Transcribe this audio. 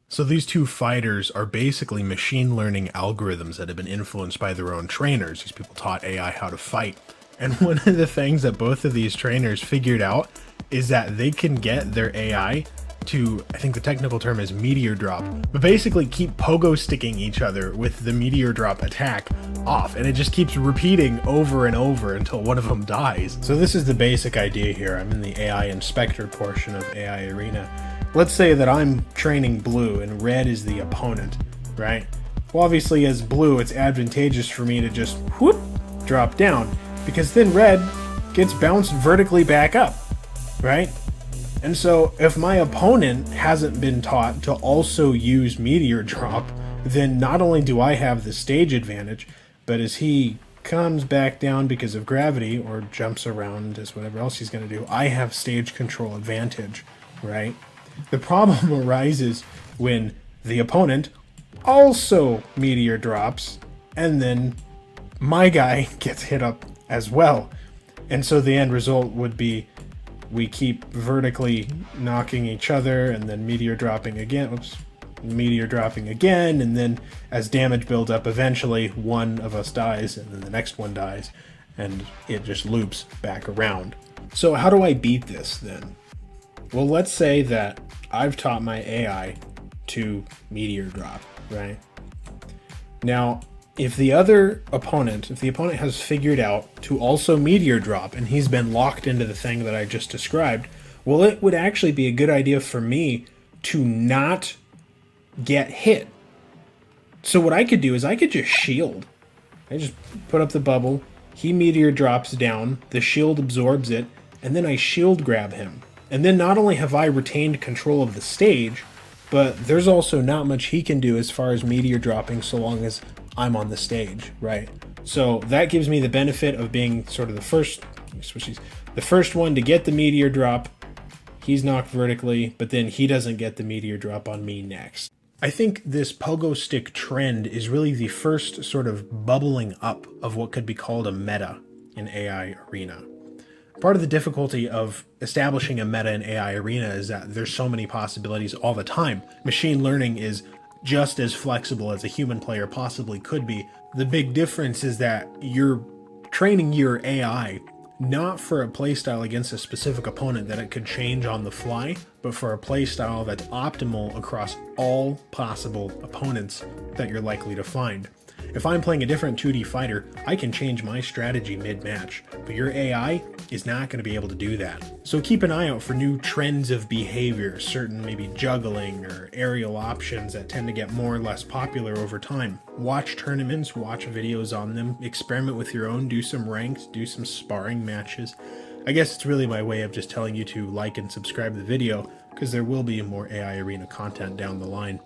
So these two fighters are basically machine learning algorithms that have been influenced by their own trainers. These people taught AI how to fight. And one of the things that both of these trainers figured out is that they can get their AI to, I think the technical term is meteor drop, but basically keep pogo sticking each other with the meteor drop attack off. And it just keeps repeating over and over until one of them dies. So this is the basic idea here. I'm in the AI inspector portion of AI Arena. Let's say that I'm training blue and red is the opponent, right? Well, obviously as blue, it's advantageous for me to just whoop, drop down, because then red gets bounced vertically back up, right? And so if my opponent hasn't been taught to also use meteor drop, then not only do I have the stage advantage, but as he comes back down because of gravity or jumps around as whatever else he's going to do, I have stage control advantage, right? The problem arises when the opponent also meteor drops and then my guy gets hit up as well. And so the end result would be we keep vertically knocking each other and then meteor dropping again. Oops. Meteor dropping again, and then as damage builds up, eventually one of us dies and then the next one dies, and it just loops back around. So how do I beat this then? Well, let's say that I've taught my AI to meteor drop, right? Now, if the opponent has figured out to also meteor drop and he's been locked into the thing that I just described, well, it would actually be a good idea for me to not get hit. So what I could do is I could just shield. I just put up the bubble, he meteor drops down, the shield absorbs it, and then I shield grab him. And then not only have I retained control of the stage, but there's also not much he can do as far as meteor dropping so long as I'm on the stage, right? So that gives me the benefit of being sort of the first one to get the meteor drop. He's knocked vertically, but then he doesn't get the meteor drop on me next. I think this pogo stick trend is really the first sort of bubbling up of what could be called a meta in AI Arena. Part of the difficulty of establishing a meta in AI Arena is that there's so many possibilities all the time. Machine learning is just as flexible as a human player possibly could be. The big difference is that you're training your AI not for a playstyle against a specific opponent that it could change on the fly, but for a playstyle that's optimal across all possible opponents that you're likely to find. If I'm playing a different 2D fighter, I can change my strategy mid-match, but your AI is not going to be able to do that. So keep an eye out for new trends of behavior, certain maybe juggling or aerial options that tend to get more or less popular over time. Watch tournaments, watch videos on them, experiment with your own, do some ranked, do some sparring matches. I guess it's really my way of just telling you to like and subscribe to the video, because there will be more AI Arena content down the line.